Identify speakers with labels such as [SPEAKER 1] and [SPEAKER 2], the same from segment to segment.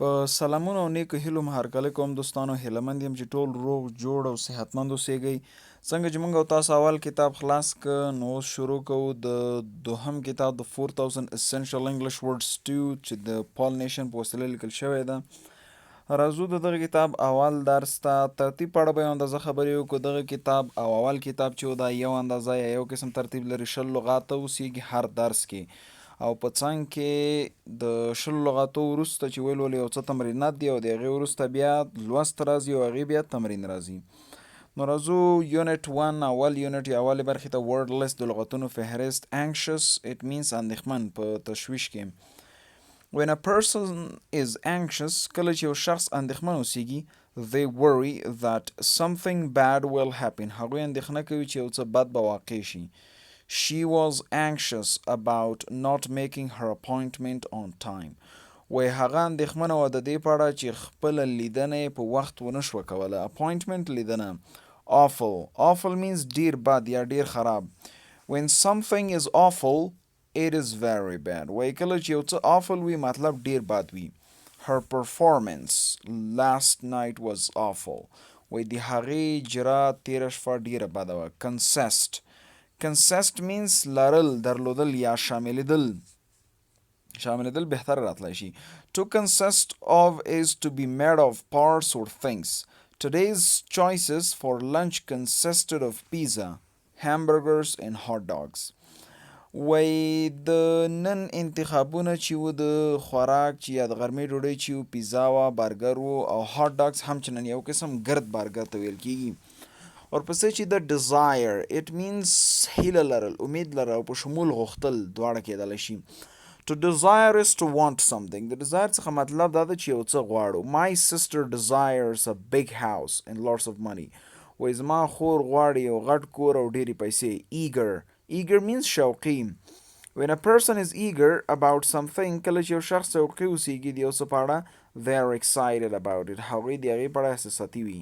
[SPEAKER 1] په سلامونه او نیکو هیلو مهرکلی کوم دوستانو، هیله مند یم چې ټول روغ جوړ او صحتمند اوسیږئ. څنګه چې موږ او تاسو اول کتاب خلاص که نو اوس شروع کوو د دوهم کتاب د 4000 Essential English Words to چې د پال نیشن په وسیله لیکل شوی ده. راځو د دغه کتاب اول درس ته. ترتیب په اړه به یو اندازه خبرې وکړو. دغه کتاب او اول کتاب چې و دا یو اندازه یا یو قسم ترتیب لري، 20 لغاته اوسیږي هر درس کې، او په څنګ کې د 20 لغاتو وروسته چې ولولو یو څه تمرینات دي، او د هغې وروسته بیا لوست راځي او هغې بیا تمرین راځي. نو راځو یونټ 1 اول یونټ یا اولې برخې ته. ورډ لیست د لغتونو فهرست. anxious it means اندېښمن په تشویش کې. When a person is anxious، کله چې یو شخص اندېښمن اوسیږي، they worry that something bad will happen. هغوی اندېښنه کوي چې یو څه بد به واقع شي. She was anxious about not making her appointment on time. وای هغه اندېښمنه وه د دې په اړه چې خپله لیدنه یې په وخت ونه شوه کوله. appointment لیدنه. awful means ډیر بد یا ډیر خراب. when something is awful it is very bad. وای کله چې یو څه awful وي مطلب ډیر بد وي. her performance last night was awful. وای د هغې اجرا تېره شپه ډیره بده وه. consist means لرل، درلودل یا شاملېدل. شاملېدل بهتر راتلی شي. to consist of is to be made of parts or things. Today's choices for lunch consisted of pizza, hamburgers and hot dogs. وای د نن انتخابونه چې و د خوراک چې یا د غرمې ډوډۍ چې و پیزا وه، برګر و او هاټ ډاګز هم چې نن یو قسم ګرد برګر ته ویل کېږي. ورپسې چې د desire it means هیله لرل، امید لرل او په شمول غوښتل دواړه کېدلی شي. to desire is to want something. د desire څخه مطلب دا ده چې یو څه غواړو. my sister desires a big house and lots of money. وایي زما خور غواړي یو غټ کور او ډېرې پیسې. eager means شوقي. when a person is eager about something، کله چې یو شخص شوقي اوسیږي د یو څه په اړه، they are excited about it. هغوی د هغې په اړه احساساتي وي.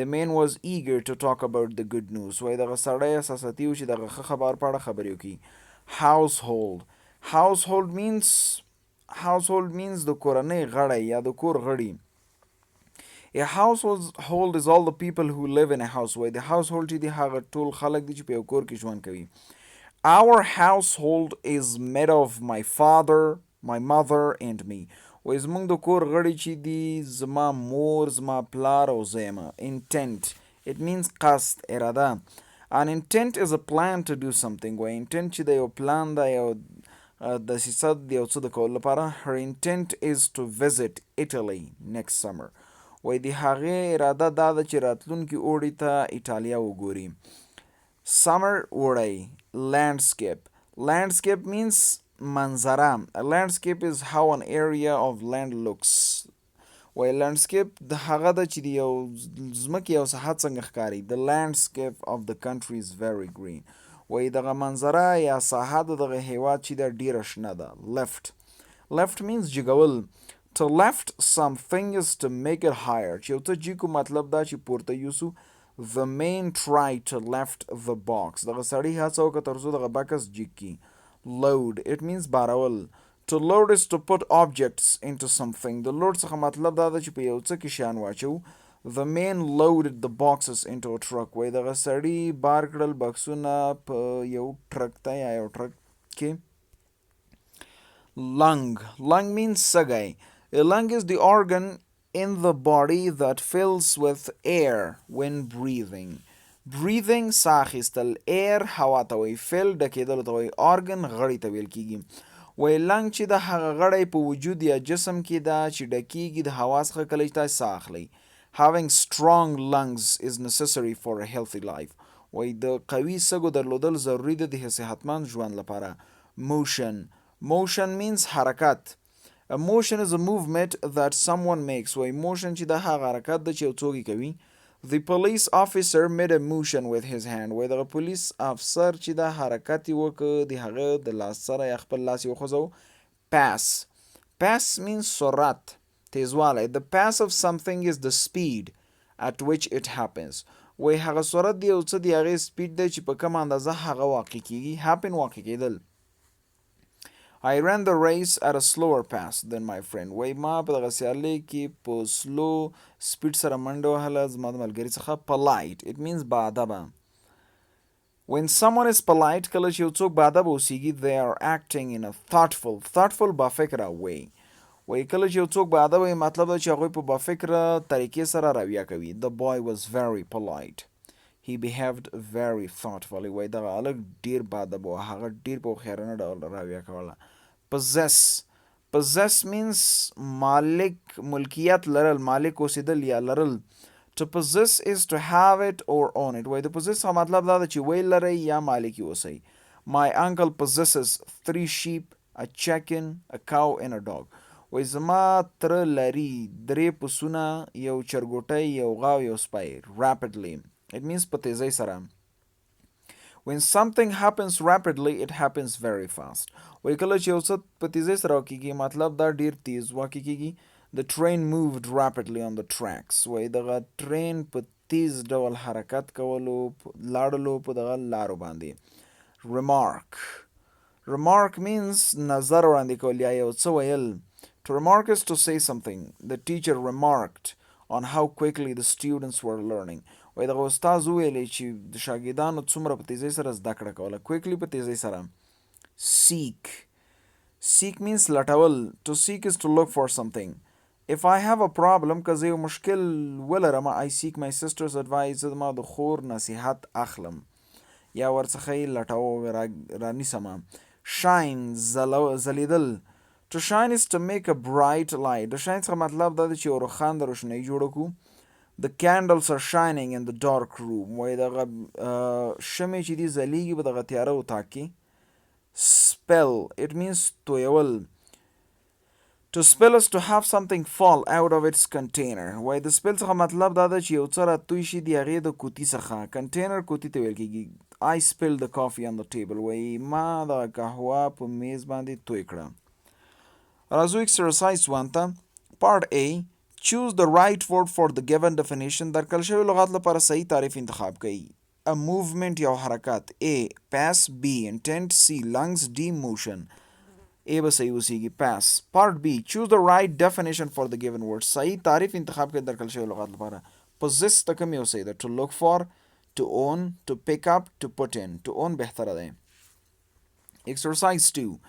[SPEAKER 1] the man was eager to talk about the good news. وایي دغه سړی احساساتي و چې دغه ښه خبر په اړه خبرې وکړي. household means د کورنۍ غړی یا د کور غړي. A household is all the people who live in a house. وایي د household چې دی هغه ټول خلک دي چې په یو کور کې ژوند کوي. our household is made of my father, my mother and me. وایي زموږ د کور غړي چې دي زما مور، زما پلار او زه یم. intent it means قصد، اراده. an intent is a plan to do something. وایي intent چې د یو پلان ده، یو دسیسه د یو څه د کولو لپاره. her intent is to visit Italy next summer. وایي د هغې اراده دا ده چې راتلونکي اوړي ته ایټالیا وګوري. summer اوړی. landscape means منظره. a landscape is how an area of land looks. وایي landscape د هغه ده چې د یو ځمکې یو ساحه څنګه ښکاري. the landscape of the country is very green. وایي دغه منظره یا ساحه د دغه هیواد چې ده ډیره شنه ده. left means جګول. to lift something is to make it higher. چې یو څه جګو مطلب دا چې پورته یوسو. the man tried to lift the box. دغه سړي هڅه وکړه تر څو دغه بکس جګ کړي. load it means بارول. to load is to put objects into something. د load څخه مطلب دا ده چې په یو څه کې شیان واچو. the man loaded the boxes into a truck. وایي دغه سړي بار کړل بکسونه په یو ټرک ته یا یو ټرک کې. lung means سږی. a lung is the organ in the body that fills with air when breathing ساه اخیستل. air هوا ته وایي. fill ډکېدلو ته وایي. organ غړي ته ویل کېږي. وایي لنګ چې د هغه غړی په وجود یا جسم کې ده چې ډکېږي د هوا څخه کله چې تاسې ساه اخلئ. having strong lungs is necessary for a healthy life. وایي د قوي سږو درلودل ضروري ده د صحتمند ژوند لپاره. motion means حرکت. a motion is a movement that someone makes. وایي motion چې د هغه حرکت ده چې یو څوک کوي. the police officer made a motion with his hand. وایي دغه پولیس افسر چې دا حرکت یې وکړ د هغه د لاس سره یا خپل لاس یې وخوځو. pass means سرعت، تیزوالی. the pass of something is the speed at which it happens. وایي هغه سرعت د یو څه د هغې سپیډ دی چې په کومه اندازه هغه واقع کېږي. happen واقع کېدل. I ran the race at a slower pace than my friend. وای ما په دغه سیالۍ کې په سلو سپیډ سره منډه وهله زما د ملګري څخه. polite it means باادبه. When someone is polite کله چې یو څوک باادبه اوسیږي they are acting in a thoughtful با فکره way. وای کله چې یو څوک باادبه وي مطلب دا چې هغوی په با فکره طریقې سره رویه کوي. The boy was very polite. He behaved very thoughtfully. وای دغه هلک ډیر باادبه و هغه ډیر په هوښیارانه ډول رویه کوله. Possess means مالک ملکیت لرل مالک اوسیدل یا لرل. To possess is to have it or own it. وای د possess څخه مطلب دا ده چې ویل لرئ یا مالک یې اوسئ. My uncle possesses 3 sheep, a chicken, a cow and a dog. وای زما تره لري 3 پسونه یو چرګوټی یو غاو یو سپی. Rapidly it means په تیزۍ سره. When something happens rapidly it happens very fast. وای کله چې یو څه په تیزۍ سره وکیږي مطلب دا ډیر تیز واقع کیږي. The train moved rapidly on the tracks. وای دغه ټرین په تیز ډول حرکت کولو لاړلو په دغه لارو باندې. Remark means نظر وړاندې کول یا یو څه ویل. To remark is to say something. The teacher remarked on how quickly the students were learning. وای دغه استاد وویلې چې د شاګردانو څومره په تیزۍ سره زده کړه کوله. Quickly په تیزۍ سره. Seek means لټول. To seek is to look for something. If I have a problem که زه یو مشکل ولرم I seek my sister's advice. زه ما د خور نصیحت اخلم یا ورڅخه یې لټوم رانیسم. Shine ځلیدل. To shine is to make a bright light. د shine څخه مطلب دا دی چې یو روښانه روشنایي جوړه کړو. The candles are shining in the dark room. وای دغه شمعې چې دي ځلیږي په دغه تیاره اتاق کې. Spell it means تویول. To spill is to have something fall out of its container. وای د spill څخه مطلب دا ده چې یو څه راتوی شي د هغې د کوتي څخه. Container کوتي ته ویل کېږي. I spilled the coffee on the table. وای ما د قهوه په میز باندې توی کړه. راځو exercise 1 ته. Part A. Choose the right word for the given definition. درکړل شوي لغات لپاره صحیح تعریف انتخاب کړئ. A movement یو حرکت. A. Pass. B. Intent. C. Lungs. D. Motion. A به صحیح اوسیږي. Pass. Part B. Choose the right definition for the given word. صحیح تعریف انتخاب کړئ درکړل شوي لغات لپاره. Possess ته کوم یو صحیح ده. To look for. To own. To pick up. To put in. To own بهتره ده. Exercise 2.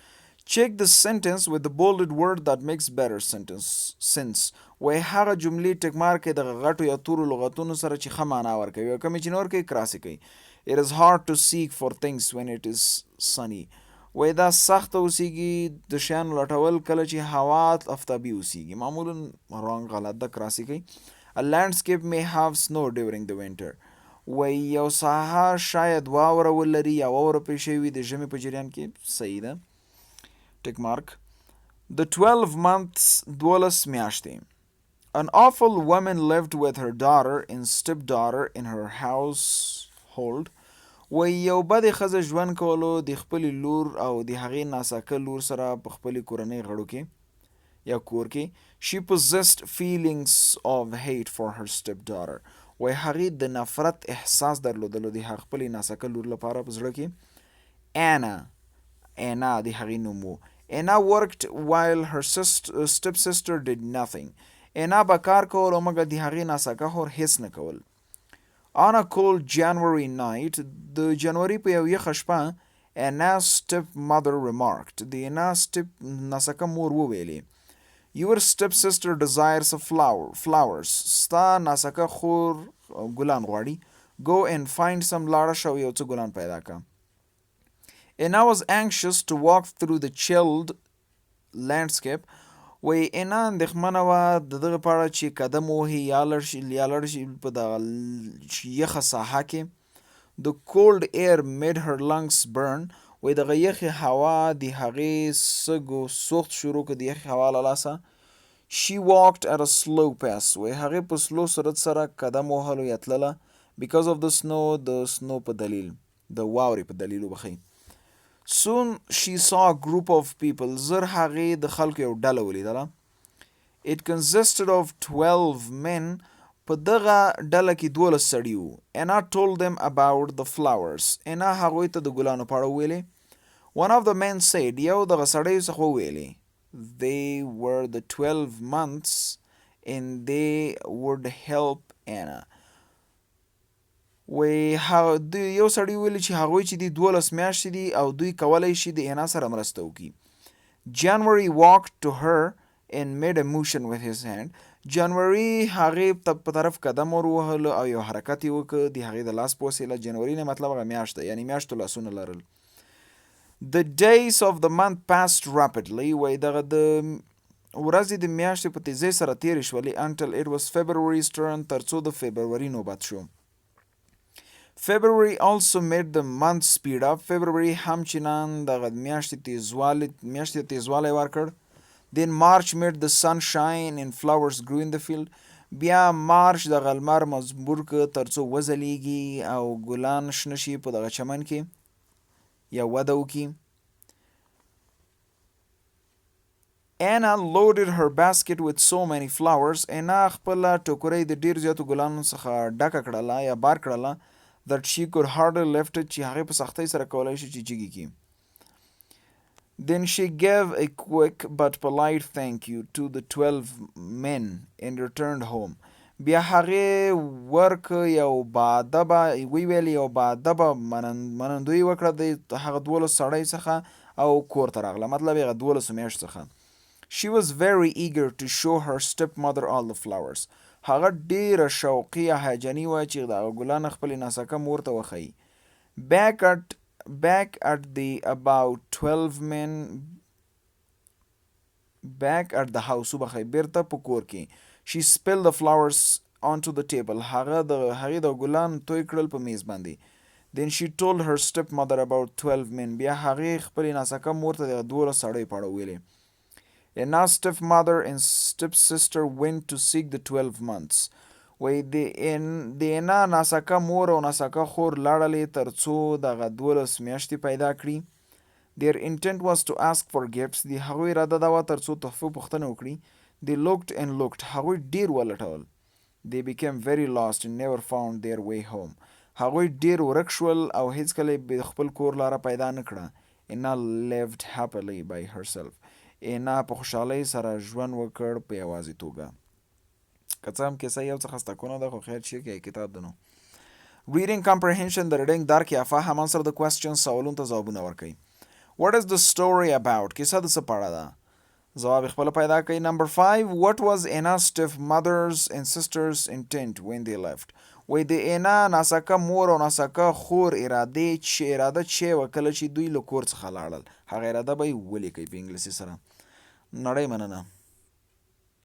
[SPEAKER 1] Check the sentence with the bolded word that makes better sense. وای هغه جملې ټک مارک کړئ دغه غټو یا تورو لغتونو سره چې ښه معنا ورکوي او کومې چې نه ورکوي کراسې کوي. It is hard to seek for things when it is sunny. وای دا سخته اوسیږي د شیانو لټول کله چې هوا آفتابي اوسیږي. معمولا wrong غلط ده کراسې کوي. A landscape may have snow during the winter. وای یو ساحه شاید واوره ولري یا واوره پرې شوې وي د ژمي په جریان کې. صحیح ده. Tick mark. The 12 months 12 میاشتې. An awful woman lived with her daughter and stepdaughter in her household. وای یو بدې ښځه ژوند کولو د خپلې لور او د هغې ناسکه لور سره په خپلې کورنۍ غړو کې یا کور کې. She possessed feelings of hate for her stepdaughter. وای هغې د نفرت احساس درلودلو د هغه خپلې ناسکه لور لپاره په زړه کې. Anna د هغې نوم و. Anna worked while her stepsister did nothing. Anna به کار کول او مګر د هغې ناسکه خور هیڅ نه کول. On a cold January night د جنوري په یو یخه شپه Anna's stepmother remarked. د Anna ناسکه مور وویلې. Your stepsister desires a flowers. ستا ناسکه خور ګلان غواړي. Go and find some. لاړه شه او یو څه ګلان پیدا کړه. Anna was anxious to walk through the chilled landscape. وای Anna اندېښمنه وه د دغه په اړه چې قدم ووهي یا لاړ شي په دغه یخه ساحه کې. The cold air made her lungs burn. وای دغه یخې هوا د هغې سږو سوخت شروع کړ د یخې هوا له لاسه. She walked at a slow pace. وای هغې په سلو سرعت سره قدم وهلو یا تلله. Because of the snow د سنو په دلیل د واورې په دلیل وبخئ. Soon she saw a group of people. زر هغې د خلکو یو ډله ولیدله. It consisted of 12 men. په دغه ډله کې 12 سړي وو. Anna told them about the flowers. Anna هغوی ته د ګلانو په اړه وویلې. One of the men said, یو دغه سړی څخه وویلې they were the 12 months and they would help Anna. یو سړی ویلي چې هغوی چې دي 12 میاشتې دي او دوی کولی شي د انا سره مرسته وکړي. January walked to her and made a motion with his hand. جنوري هغې ته په طرف قدم ور ووهلو او یو حرکت یې وکړ د هغې د لاس په وسیله. جنوري نه مطلب هغه میاشت ده، یعنې میاشتو لاسونه لرل. The days of the month passed rapidly. وایي دغه د ورځې د میاشتې په تیزۍ سره تېرې شولې until it was February's turn تر څو د فبروري نوبت شو. February also made the month speed up. February هم چنان دغه میاشتې تیزوالی ورکړ. Then March made the sun shine and flowers grew in the field. بیا مارچ دغه لمر مزبور که تر څو وځلیږي او ګلان شنه شي په دغه چمن کې یا وده وکړي. Anna loaded her basket with so many flowers. انا خپله ټوکرۍ د ډېر زیاتو ګلانو څخه ډکه کړله یا بار کړله that she could hardly lift it چې هغې په سختۍ سره کولی شي چې جګې کړي. Then she gave a quick but polite thank you to the 12 men and returned home. بیا هغې یو باادبه منندوی وکړه د هغه 12 سړی څخه او کور ته راغله، مطلب یې هغه 12 میاشت څخه. She was very eager to show her stepmother all the flowers. هغه ډېره شوقي یا هیجاني وه چې دغه ګلان خپلې ناسکه مور ته وښیي. Back at the house بیرته په کور کې. She spilled the flowers onto the table. هغې د ګلان توی کړل په میز باندې. Then she told her stepmother about 12 men. بیا هغې خپلې ناسکه مور ته د 12 سړیو په اړه وویلې. Anna's stepmother and stepsister went to seek the 12 months. وایي د انا ناسکه مور او ناسکه خور لاړلې تر څو دغه 12 میاشتې پیدا کړي. Their intent was to ask for gifts. د هغوی اراده دا وه تر څو تحفو پوښتنه وکړي. They looked and looked. هغوی ډېر ولټول. They became very lost and never found their way home. هغوی ډېر ورک شول او هیڅکله یې خپل کور لاره پیدا نه کړه. Anna lived happily by herself. انا په خوشحالۍ سره ژوند وکړ په یوازې توګه. که څه هم کیسه یو څه خسته کونه ده خو خیر چې کې کتاب ده نو. Reading comprehension د reading درک یا فهم. answer the questions. سوالونو ته ځوابونه ورکوي. What is the story about? کیسه د څه په اړه ده؟ ځواب خپله پیدا کوي. Number 5. What was Anna's stepmother's and sister's intent when they left? وایي د انا ناسکه مور او ناسکه خور اراده چې وه کله چې دوی له کور څخه لاړل. هغه اراده به یې ولیکئ په انګلیسي سره. نړۍ مننه.